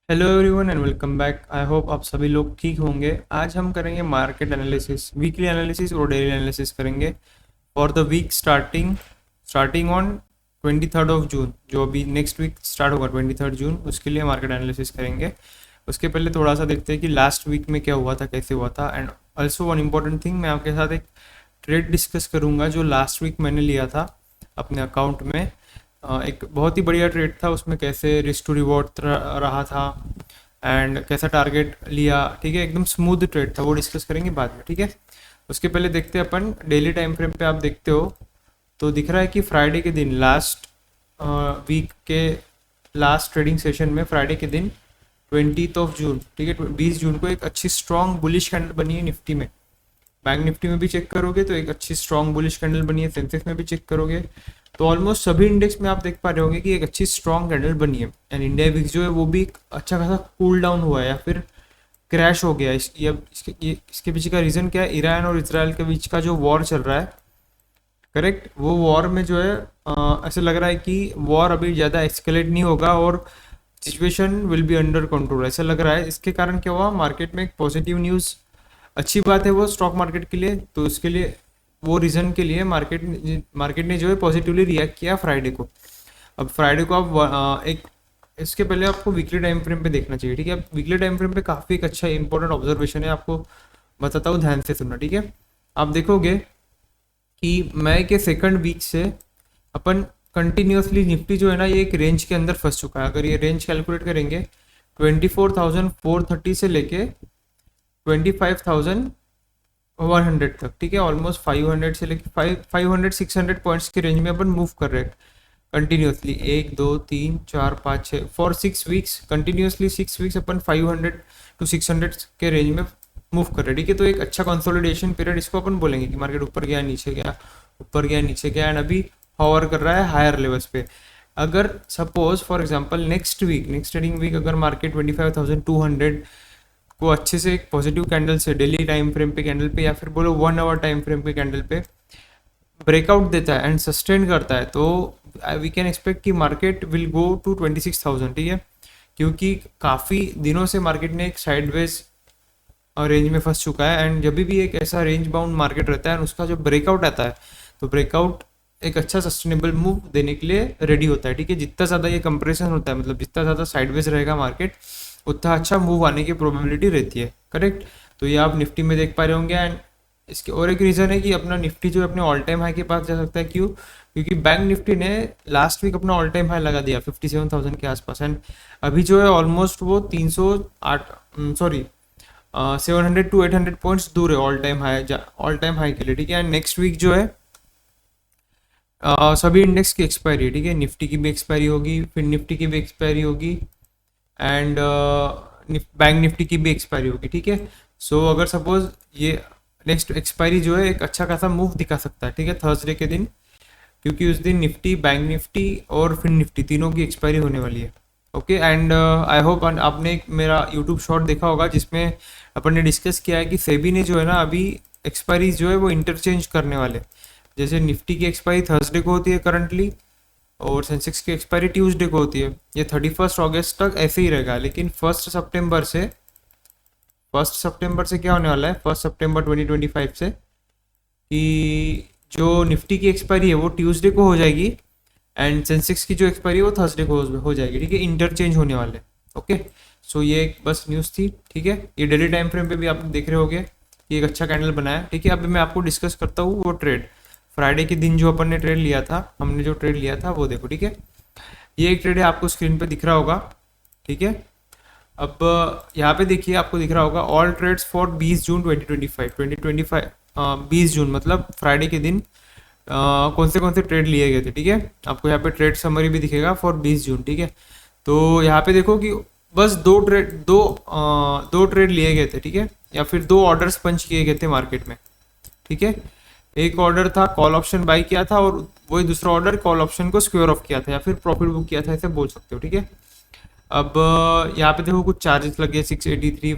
Hello everyone and welcome back. I hope आप सभी लोग ठीक होंगे। आज हम करेंगे मार्केट एनालिसिस, वीकली एनालिसिस और डेली एनालिसिस करेंगे for the week starting on 23rd of June. जो अभी नेक्स्ट वीक स्टार्ट होगा 23rd जून, उसके लिए मार्केट एनालिसिस करेंगे। उसके पहले थोड़ा सा देखते हैं कि लास्ट वीक में क्या हुआ था, कैसे हुआ था। And also one important thing, मैं आपके साथ एक ट्रेड डिस्कस करूंगा जो लास्ट वीक मैंने लिया था अपने अकाउंट में। एक बहुत ही बढ़िया ट्रेड था, उसमें कैसे रिस्क टू रिवॉर्ड रहा था एंड कैसा टारगेट लिया। ठीक है, एकदम स्मूथ ट्रेड था, वो डिस्कस करेंगे बाद में। ठीक है, उसके पहले देखते हैं अपन डेली टाइम फ्रेम पे। आप देखते हो तो दिख रहा है कि फ्राइडे के दिन, लास्ट वीक के लास्ट ट्रेडिंग सेशन में फ्राइडे के दिन 20th of जून, ठीक है, 20 जून को एक अच्छी स्ट्रॉन्ग बुलिश कैंडल बनी है निफ्टी में। बैंक निफ्टी में भी चेक करोगे तो एक अच्छी स्ट्रॉन्ग बुलिश कैंडल बनी है। सेंसेक्स में भी चेक करोगे तो ऑलमोस्ट सभी इंडेक्स में आप देख पा रहे होंगे कि एक अच्छी स्ट्रॉन्ग कैंडल बनी है। एंड इंडिया विक्स जो है वो भी एक अच्छा खासा कूल डाउन हुआ है या फिर क्रैश हो गया। इसके पीछे का रीज़न क्या है? ईरान और इसराइल के बीच का जो वॉर चल रहा है, करेक्ट, वो वॉर में जो है ऐसे लग रहा है कि वॉर अभी ज़्यादा एक्सकेलेट नहीं होगा और situation will be under control, ऐसा लग रहा है। इसके कारण क्या हुआ, मार्केट में एक पॉजिटिव न्यूज़, अच्छी बात है वो स्टॉक मार्केट के लिए। तो उसके लिए, वो रीज़न के लिए मार्केट ने जो है पॉजिटिवली रिएक्ट किया फ्राइडे को। अब फ्राइडे को आप एक, इसके पहले आपको वीकली टाइम फ्रेम पे देखना चाहिए। ठीक है, वीकली टाइम फ्रेम पे काफ़ी एक अच्छा इंपॉर्टेंट ऑब्जर्वेशन है, आपको बताता हूँ, ध्यान से सुनना। ठीक है, आप देखोगे कि मई के सेकंड वीक से अपन कंटिन्यूसली निफ्टी जो है ना, ये एक रेंज के अंदर फंस चुका है। अगर ये रेंज कैलकुलेट करेंगे 24,430 से लेके 25,100 तक, ठीक है, ऑलमोस्ट 500 से लेके 500-600 पॉइंट्स की रेंज में अपन मूव कर रहे हैं continuously. 1 2 3 4 5 6 for 6 weeks, continuously 6 weeks upon 500 to 600 के रेंज में मूव कर रहे हैं। ठीक है, तो एक अच्छा कंसोलिडेशन पीरियड इसको अपन बोलेंगे कि मार्केट ऊपर गया नीचे गया, ऊपर गया नीचे गया, एंड अभी हॉवर कर रहा है हायर लेवल्स पे। अगर suppose for example next trading week अगर मार्केट 25,200 को अच्छे से एक पॉजिटिव कैंडल से डेली टाइम फ्रेम पे कैंडल पे या फिर बोलो 1 आवर टाइम फ्रेम पे कैंडल पे ब्रेकआउट देता है एंड सस्टेन करता है, तो वी कैन एक्सपेक्ट कि मार्केट विल गो टू 26,000। ठीक है, क्योंकि काफ़ी दिनों से मार्केट ने एक साइडवेज रेंज में फंस चुका है। एंड जब भी एक ऐसा रेंज बाउंड मार्केट रहता है और उसका जो ब्रेकआउट आता है, तो ब्रेकआउट एक अच्छा सस्टेनेबल मूव देने के लिए रेडी होता है। ठीक है, जितना ज़्यादा ये कंप्रेशन होता है, मतलब जितना ज़्यादा साइडवेज रहेगा मार्केट, उतना अच्छा मूव आने की प्रोबेबिलिटी रहती है। करेक्ट, तो ये आप निफ्टी में देख पा रहे होंगे। एंड इसके और एक रीज़न है कि अपना निफ्टी जो है अपने ऑल टाइम हाई के पास जा सकता है। क्यों? क्योंकि बैंक निफ्टी ने लास्ट वीक अपना ऑल टाइम हाई लगा दिया 57,000 के आसपास। एंड अभी जो है ऑलमोस्ट वो 308, सॉरी, 700 to 800 पॉइंट्स दूर है ऑल टाइम हाई के लिए। ठीक है, एंड नेक्स्ट वीक जो है सभी इंडेक्स की एक्सपायरी है। ठीक है, निफ्टी की भी एक्सपायरी होगी, फिर निफ्टी की भी एक्सपायरी होगी, एंड बैंक निफ्टी की भी एक्सपायरी होगी। ठीक है, सो अगर सपोज ये नेक्स्ट एक्सपायरी जो है एक अच्छा खासा मूव दिखा सकता है। ठीक है, थर्सडे के दिन, क्योंकि उस दिन निफ्टी, बैंक निफ्टी और फिर निफ्टी तीनों की एक्सपायरी होने वाली है। ओके, एंड आई होप आपने एक मेरा यूट्यूब शॉर्ट देखा होगा जिसमें अपन ने डिस्कस किया है कि सेबी ने जो है ना अभी एक्सपायरी जो है वो इंटरचेंज करने वाले। जैसे निफ्टी की एक्सपायरी थर्सडे को होती है करंटली, और सेंसेक्स की एक्सपायरी ट्यूसडे को होती है। ये 31 अगस्त तक ऐसे ही रहेगा, लेकिन 1 सितंबर से क्या होने वाला है, 1 सितंबर 2025 से, कि जो निफ्टी की एक्सपायरी है वो ट्यूसडे को हो जाएगी एंड सेंसेक्स की जो एक्सपायरी है वो थर्सडे को हो जाएगी। ठीक है, इंटरचेंज होने वाले। ओके, सो ये एक बस न्यूज़ थी। ठीक है, ये डेली टाइम फ्रेम पे भी आप देख रहे होगे कि एक अच्छा कैंडल बनाया। ठीक है, अभी मैं आपको डिस्कस करता हूँ वो ट्रेड फ्राइडे के दिन जो अपन ने ट्रेड लिया था, हमने जो ट्रेड लिया था वो देखो। ठीक है, ये एक ट्रेड है, आपको स्क्रीन पे दिख रहा होगा। ठीक है, अब यहाँ पे देखिए, आपको दिख रहा होगा ऑल ट्रेड्स फॉर 20 जून 2025 20 जून मतलब फ्राइडे के दिन कौन से ट्रेड लिए गए थे। ठीक है, आपको यहाँ पे ट्रेड समरी भी दिखेगा फॉर 20 जून। ठीक है, तो यहाँ पे देखो कि बस दो ट्रेड लिए गए थे। ठीक है, या फिर दो ऑर्डर्स पंच किए गए थे मार्केट में। ठीक है, एक ऑर्डर था कॉल ऑप्शन बाई किया था और वही दूसरा ऑर्डर कॉल ऑप्शन को स्क्वेयर ऑफ किया था या फिर प्रॉफिट बुक किया था, ऐसे बोल सकते हो। ठीक है, अब यहाँ पे देखो कुछ चार्जेस लगे 683,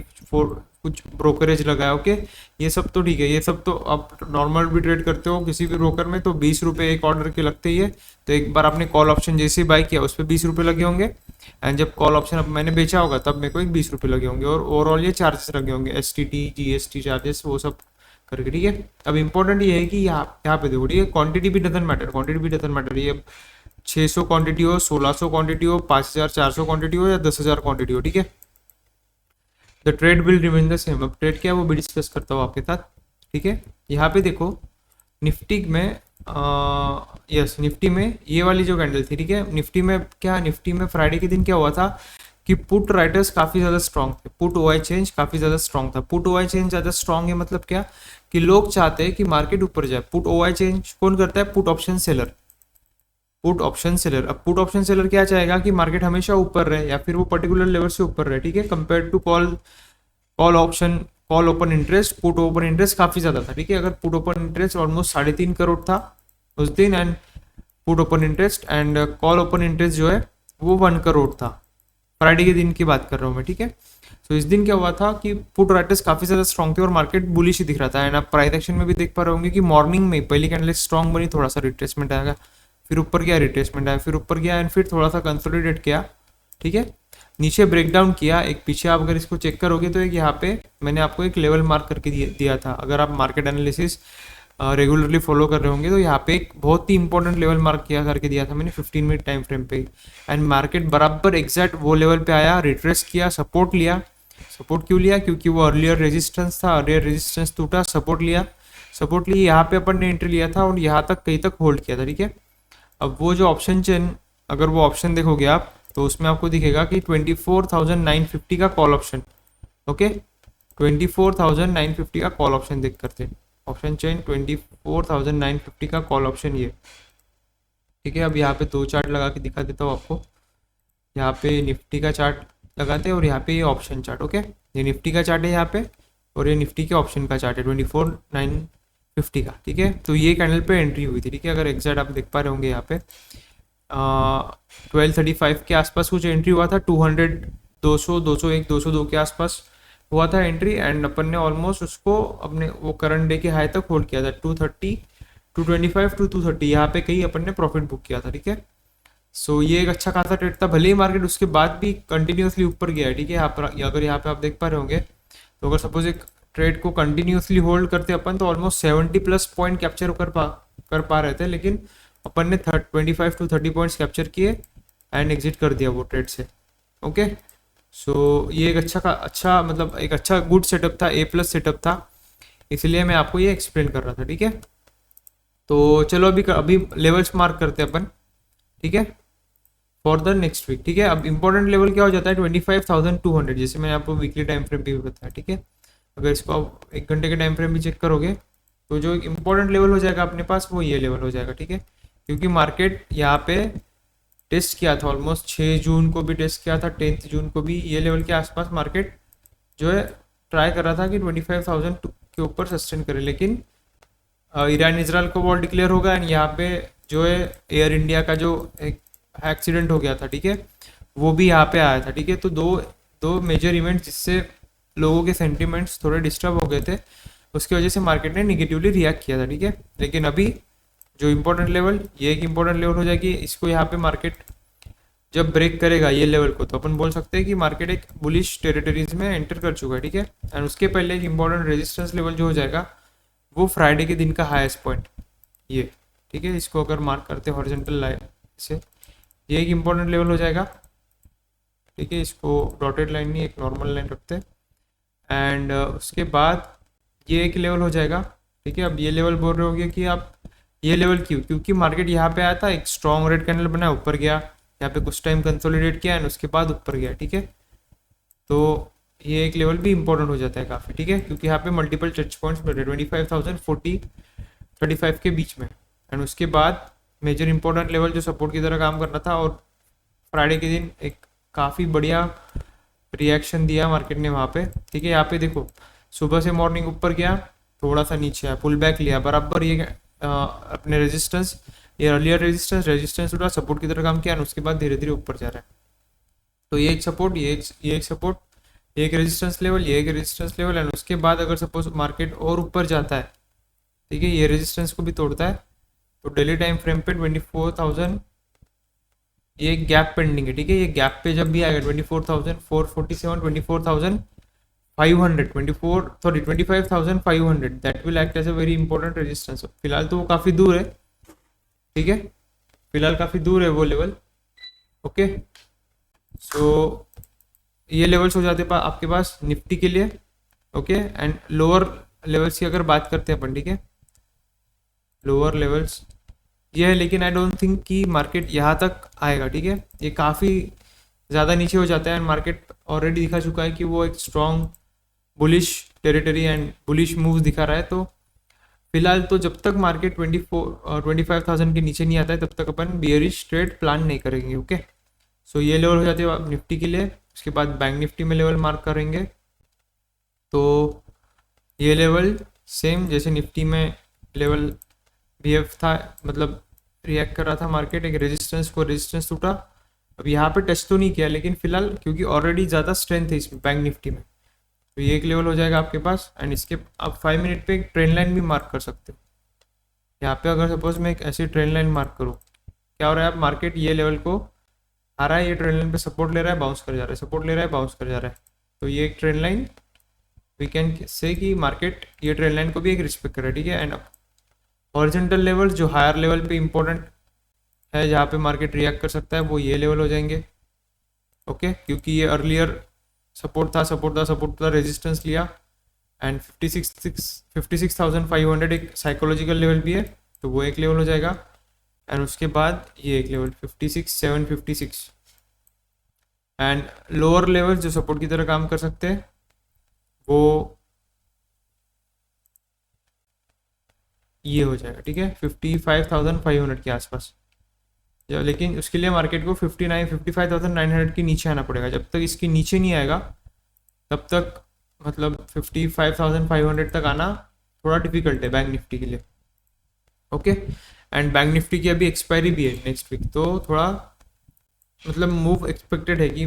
कुछ ब्रोकरेज लगा है। ओके, ये सब तो ठीक है, ये सब तो आप नॉर्मल भी ट्रेड करते हो किसी भी ब्रोकर में तो 20 रुपये एक ऑर्डर के लगते ही है। तो एक बार आपने कॉल ऑप्शन जैसे ही बाई किया उस पर 20 रुपये लगे होंगे, एंड जब कॉल ऑप्शन अब मैंने बेचा होगा तब मेरे को एक 20 रुपये लगे होंगे, और ओवरऑल ये चार्जेस लगे होंगे, STT GST चार्जेस वो सब करके, ठीक है। अब इंपॉर्टेंट ये है कि यहाँ पे देखो, ठीक है, क्वांटिटी भी डजन मैटर, क्वांटिटी भी डजन मैटर। ये 600 क्वांटिटी हो, 1600 क्वांटिटी हो, 5400 क्वांटिटी हो या 10,000 क्वांटिटी हो, ठीक है, the trade will remain the same. अब ट्रेड क्या है वो भी डिस्कस करता हूँ आपके साथ, ठीक है। यहाँ पे देखो निफ्टी में यस निफ्टी में ये वाली जो कैंडल थी, ठीक है, निफ्टी में क्या, निफ्टी में फ्राइडे के दिन क्या हुआ था कि पुट राइटर्स काफी ज्यादा स्ट्रांग थे, पुट ओआई चेंज काफी ज्यादा स्ट्रांग था। पुट ओआई चेंज ज्यादा स्ट्रांग है मतलब क्या, कि लोग चाहते हैं कि मार्केट ऊपर जाए। पुट ओआई चेंज कौन करता है, put option seller, put option seller. अब पुट ऑप्शन सेलर क्या चाहेगा कि मार्केट हमेशा ऊपर रहे या फिर वो पर्टिकुलर लेवल से ऊपर रहे, ठीक है, compare to call, call option, call open interest, put open interest काफी ज्यादा था, ठीक है। अगर put open interest almost 3.5 crore था उस दिन, and put open interest and call open interest जो है वो 1 करोड़ था। फ्राइडे के दिन की बात कर रहा हूँ मैं, ठीक है। तो इस दिन क्या हुआ था कि पुट राइटर्स काफी ज्यादा स्ट्रॉन्ग थे और मार्केट बुलिश ही दिख रहा था, एंड आप प्राइस एक्शन में भी देख पा रहे होंगे कि मॉर्निंग में पहली कैंडल स्ट्रॉन्ग बनी, थोड़ा सा रिट्रेसमेंट आएगा, फिर ऊपर गया, रिट्रेसमेंट आया, फिर ऊपर गया, एंड फिर थोड़ा सा कंसोलिडेट किया, ठीक है, नीचे ब्रेकडाउन किया। एक पीछे आप अगर इसको चेक करोगे तो एक यहाँ पे मैंने आपको एक लेवल मार्क करके दिया था। अगर आप मार्केट एनालिसिस रेगुलरली फॉलो कर रहे होंगे तो यहाँ पे एक बहुत ही इंपॉर्टेंट लेवल मार्क किया करके दिया था मैंने 15 मिनट टाइम फ्रेम पे, एंड मार्केट बराबर एग्जैक्ट वो लेवल पे आया, रिट्रेस किया, सपोर्ट लिया। सपोर्ट क्यों लिया, क्योंकि वो अर्लियर रेजिस्टेंस था, अर्लियर रेजिस्टेंस टूटा, सपोर्ट लिया, सपोर्ट लिए, यहाँ पे अपन ने एंट्री लिया था और यहाँ तक कहीं तक होल्ड किया था, ठीक है। अब वो जो ऑप्शन चेन, अगर वो ऑप्शन देखोगे आप तो उसमें आपको दिखेगा कि 24,950 का कॉल ऑप्शन, ओके, 24,950 का कॉल ऑप्शन देख करते, ऑप्शन चेन 24,950 का कॉल ऑप्शन ये, ठीक है। अब यहाँ पे दो चार्ट लगा के दिखा देता हूँ आपको, यहाँ पे निफ्टी का चार्ट लगाते हैं और यहाँ पे ये ऑप्शन चार्ट, ओके, ये निफ्टी का चार्ट है यहाँ पे और ये निफ्टी के ऑप्शन का चार्ट है 24,950 का, ठीक है। तो ये कैंडल पे एंट्री हुई थी, ठीक है, अगर एग्जैक्ट आप देख पा रहे होंगे यहाँ पे 1235 के आसपास कुछ एंट्री हुआ था, 200, 200, 201, 202 के आसपास हुआ था एंट्री, एंड अपन ने ऑलमोस्ट उसको अपने वो करंट डे के हाई तक होल्ड किया था, 230, 225 टू 230, यहाँ पे कहीं अपन ने प्रॉफिट बुक किया था, ठीक है। सो ये एक अच्छा खासा ट्रेड था, भले ही मार्केट उसके बाद भी कंटिन्यूसली ऊपर गया है, ठीक है। यहाँ पर अगर यहाँ पे आप देख पा रहे होंगे तो अगर सपोज एक ट्रेड को कंटिन्यूसली होल्ड करते अपन तो ऑलमोस्ट 70+ पॉइंट कैप्चर कर पा रहे थे, लेकिन अपन ने 25 टू 30 पॉइंट्स कैप्चर किए एंड एग्जिट कर दिया वो ट्रेड से, ओके। सो ये एक अच्छा मतलब एक अच्छा गुड सेटअप था, A+ सेटअप था, इसलिए मैं आपको ये एक्सप्लेन कर रहा था, ठीक है। तो चलो अभी लेवल्स मार्क करते हैं अपन, ठीक है, फॉर द नेक्स्ट वीक, ठीक है। अब इंपॉर्टेंट लेवल क्या हो जाता है 25,200, जैसे मैंने आपको वीकली टाइम फ्रेम भी बताया, ठीक है। अगर इसको आप 1 घंटे के टाइम फ्रेम भी चेक करोगे तो जो एक इंपॉर्टेंट लेवल हो जाएगा अपने पास वो ये लेवल हो जाएगा, ठीक है, क्योंकि मार्केट यहाँ पे टेस्ट किया था, ऑलमोस्ट 6 जून को भी टेस्ट किया था, 10 जून को भी ये लेवल के आसपास मार्केट जो है ट्राई कर रहा था कि 25,000 के ऊपर सस्टेन करे, लेकिन ईरान इजराइल को वॉर डिक्लेयर होगा एंड यहाँ पे जो है एयर इंडिया का जो एक एक्सीडेंट हो गया था, ठीक है, वो भी यहाँ पे आया था, ठीक है। तो दो मेजर इवेंट्स जिससे लोगों के सेंटिमेंट्स थोड़े डिस्टर्ब हो गए थे, उसकी वजह से मार्केट ने निगेटिवली रिएक्ट किया था, ठीक है। लेकिन अभी जो इम्पोर्टेंट लेवल, ये एक इम्पोर्टेंट लेवल हो जाएगी, इसको यहाँ पे मार्केट जब ब्रेक करेगा ये लेवल को तो अपन बोल सकते हैं कि मार्केट एक बुलिश टेरिटरीज में एंटर कर चुका है, ठीक है। एंड उसके पहले एक इम्पोर्टेंट रेजिस्टेंस लेवल जो हो जाएगा वो फ्राइडे के दिन का हाईएस्ट पॉइंट ये, ठीक है। इसको अगर मार्क करते हैं हॉरिजॉन्टल लाइन से, ये एक इम्पोर्टेंट लेवल हो जाएगा, ठीक है। इसको डॉटेड लाइन नहीं एक नॉर्मल लाइन रखते हैं, एंड उसके बाद ये एक लेवल हो जाएगा, ठीक है। अब ये लेवल बोल रहे होगे कि आप ये लेवल क्यों, क्योंकि मार्केट यहाँ पे आया था, एक स्ट्रॉन्ग रेड कैंडल बना, ऊपर गया, यहाँ पे कुछ टाइम कंसोलिडेट किया एंड उसके बाद ऊपर गया, ठीक है। तो ये एक लेवल भी इंपॉर्टेंट हो जाता है काफ़ी, ठीक है, क्योंकि यहाँ पे मल्टीपल टच पॉइंट्स मिल रहे 25,000 40 35 के बीच में, एंड उसके बाद मेजर इंपॉर्टेंट लेवल जो सपोर्ट की तरह काम करना था, और फ्राइडे के दिन एक काफ़ी बढ़िया रिएक्शन दिया मार्केट ने वहाँ पे, ठीक है। यहाँ पे देखो सुबह से मॉर्निंग ऊपर गया, थोड़ा सा नीचे आया, पुल बैक लिया, बराबर ये अपने रेजिस्टेंस, ये अर्लियर रेजिस्टेंस उठा, सपोर्ट की तरह काम किया और उसके बाद धीरे धीरे ऊपर जा रहा है। तो ये एक सपोर्ट, ये एक सपोर्ट, ये एक रेजिस्टेंस लेवल, ये एक रेजिस्टेंस लेवल, एंड उसके बाद अगर सपोज मार्केट और ऊपर जाता है, ठीक है, ये रेजिस्टेंस को भी तोड़ता है, तो डेली टाइम फ्रेम पे 24,000 ये गैप पेंडिंग है, ठीक है। ये गैप पे जब भी आएगा 24,447, 24,500, 25,500, that will act as a very important resistance. फिलहाल तो वो काफ़ी दूर है, ठीक है, फिलहाल काफ़ी दूर है वो लेवल। ओके, सो ये लेवल्स हो जाते आपके पास निफ्टी के लिए। ओके, एंड लोअर लेवल्स की अगर बात करते हैं अपन, ठीक है, लोअर लेवल्स ये है, लेकिन आई डोंट थिंक कि मार्केट यहाँ तक आएगा, ठीक है। ये काफ़ी ज़्यादा नीचे हो जाता है, एंड मार्केट ऑलरेडी दिखा चुका है कि वो एक strong bullish territory and bullish moves दिखा रहा है। तो फिलहाल तो जब तक मार्केट 25,000 के नीचे नहीं आता है, तब तक अपन बियरिश ट्रेड प्लान नहीं करेंगे। ओके, सो ये लेवल हो जाते हैं निफ्टी के लिए। उसके बाद बैंक निफ्टी में लेवल मार्क करेंगे, तो ये लेवल सेम जैसे निफ्टी में लेवल बिहेव था, मतलब रिएक्ट कर रहा था मार्केट, एक रेजिस्टेंस को रेजिस्टेंस टूटा। अब यहाँ पे टच तो नहीं किया, लेकिन फिलहाल क्योंकि ऑलरेडी ज़्यादा स्ट्रेंथ है इसमें बैंक निफ्टी में, तो ये एक लेवल हो जाएगा आपके पास। एंड इसके आप 5 मिनट पे एक ट्रेंड लाइन भी मार्क कर सकते हो। यहाँ पे अगर सपोज मैं एक ऐसी ट्रेंड लाइन मार्क करूँ, क्या हो रहा है, आप मार्केट ये लेवल को आ रहा है, ये ट्रेंड लाइन पे सपोर्ट ले रहा है, बाउंस कर जा रहा है, सपोर्ट ले रहा है, बाउंस कर जा रहा है, तो ये एक trend line we can say कि मार्केट ये ट्रेंड लाइन को भी एक रिस्पेक्ट कर रहा है, ठीक है। एंड हॉरिजॉन्टल लेवल जो हायर लेवल पे इंपॉर्टेंट है, जहाँ पे मार्केट रिएक्ट कर सकता है, वो ये लेवल हो जाएंगे। ओके, क्योंकि ये अर्लियर सपोर्ट था, रेजिस्टेंस लिया, एंड 56,500 एक साइकोलॉजिकल लेवल भी है, तो वो एक लेवल हो जाएगा। एंड उसके बाद ये एक लेवल 56,756, एंड लोअर लेवल जो सपोर्ट की तरह काम कर सकते हैं वो ये हो जाएगा, ठीक है, 55,500 के आसपास। लेकिन उसके लिए मार्केट को 55,900 के नीचे आना पड़ेगा। जब तक इसके नीचे नहीं आएगा तब तक मतलब 55,500 तक आना थोड़ा डिफिकल्ट है बैंक निफ्टी के लिए। ओके, एंड बैंक निफ्टी की अभी एक्सपायरी भी है नेक्स्ट वीक, तो थोड़ा मतलब मूव एक्सपेक्टेड है कि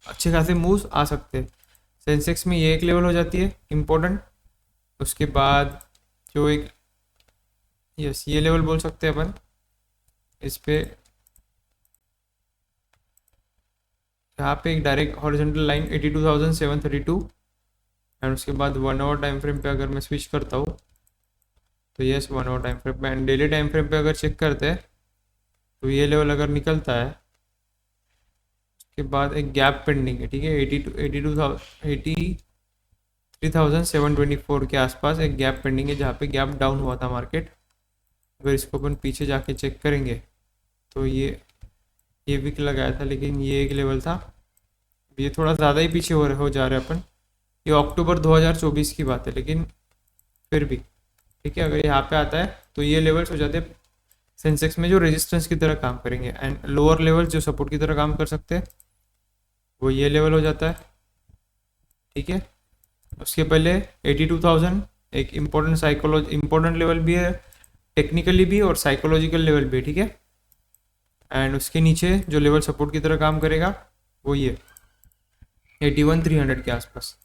अच्छे खासे मूव्स आ सकते हैं। सेंसेक्स में ये एक लेवल हो जाती है इम्पोर्टेंट। उसके बाद जो एक यस ये लेवल बोल सकते हैं अपन, इस पे यहाँ पे एक डायरेक्ट हॉरिजॉन्टल लाइन 82,732, एंड उसके बाद 1 आवर टाइम फ्रेम पे अगर मैं स्विच करता हूँ तो यस 1 आवर टाइम फ्रेम पे, एंड डेली टाइम फ्रेम पे अगर चेक करते हैं तो ये लेवल अगर निकलता है, उसके बाद एक गैप पेंडिंग है, ठीक है, 83,724 के आसपास एक गैप पेंडिंग है, जहाँ पे गैप डाउन हुआ था मार्केट। अगर इसको अपन पीछे जाके चेक करेंगे तो ये वीक लगाया था, लेकिन ये एक लेवल था, ये थोड़ा ज़्यादा ही पीछे हो जा रहे हैं अपन। ये अक्टूबर 2024 की बात है, लेकिन फिर भी ठीक है, अगर यहाँ पे आता है तो ये लेवल्स हो जाते हैं सेंसेक्स में जो रेजिस्टेंस की तरह काम करेंगे, एंड लोअर लेवल जो सपोर्ट की तरह काम कर सकते हैं वो ये लेवल हो जाता है, ठीक है। उसके पहले 82,000 एक इम्पोर्टेंट लेवल भी है, टेक्निकली भी और साइकोलॉजिकल लेवल भी, ठीक है। एंड उसके नीचे जो लेवल सपोर्ट की तरह काम करेगा वो ये 81,300 के आसपास।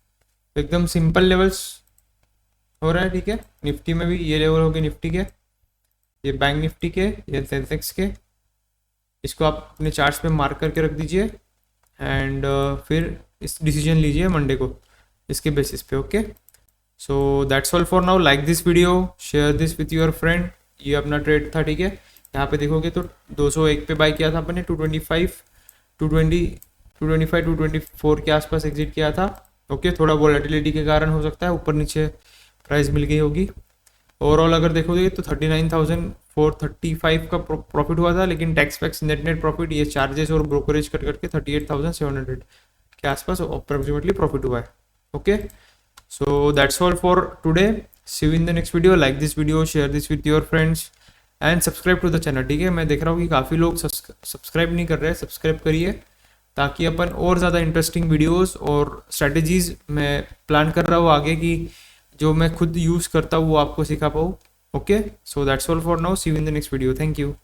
तो एकदम सिंपल लेवल्स हो रहा है, ठीक है। निफ्टी में भी ये लेवल हो गए निफ्टी के, ये बैंक निफ्टी के, ये सेंसेक्स के। इसको आप अपने चार्ट्स पे मार्क करके रख दीजिए, एंड फिर इस डिसीजन लीजिए मंडे को इसके बेसिस पे। Okay, so that's all for now. Like this video, share this with your friend. ये अपना ट्रेड था, ठीक है। यहाँ पे देखोगे तो 201 पे बाई किया था अपने, 225, 224 के आसपास एग्जिट किया था। ओके, थोड़ा वोलेटिलिटी के कारण हो सकता है ऊपर नीचे प्राइस मिल गई होगी। ओवरऑल अगर देखोगे तो 39,435 का प्रॉफिट हुआ था, लेकिन टैक्स वैक्स नेट प्रॉफिट, ये चार्जेस और ब्रोकरेज कट करके 38,700 के आसपास अप्रोक्सीमेटली प्रॉफिट हुआ है। Okay, so that's all for today. See you in the next video. Like this video, share this with your friends and subscribe to the channel, ठीक है। मैं देख रहा हूँ कि काफ़ी लोग सब्सक्राइब नहीं कर रहे हैं, सब्सक्राइब करिए ताकि अपन और ज़्यादा इंटरेस्टिंग वीडियोस और स्ट्रैटेजीज मैं प्लान कर रहा हूँ आगे की, जो मैं खुद यूज़ करता हूँ वो आपको सिखा पाऊँ। Okay, so that's all for now. See you in the next video. Thank you.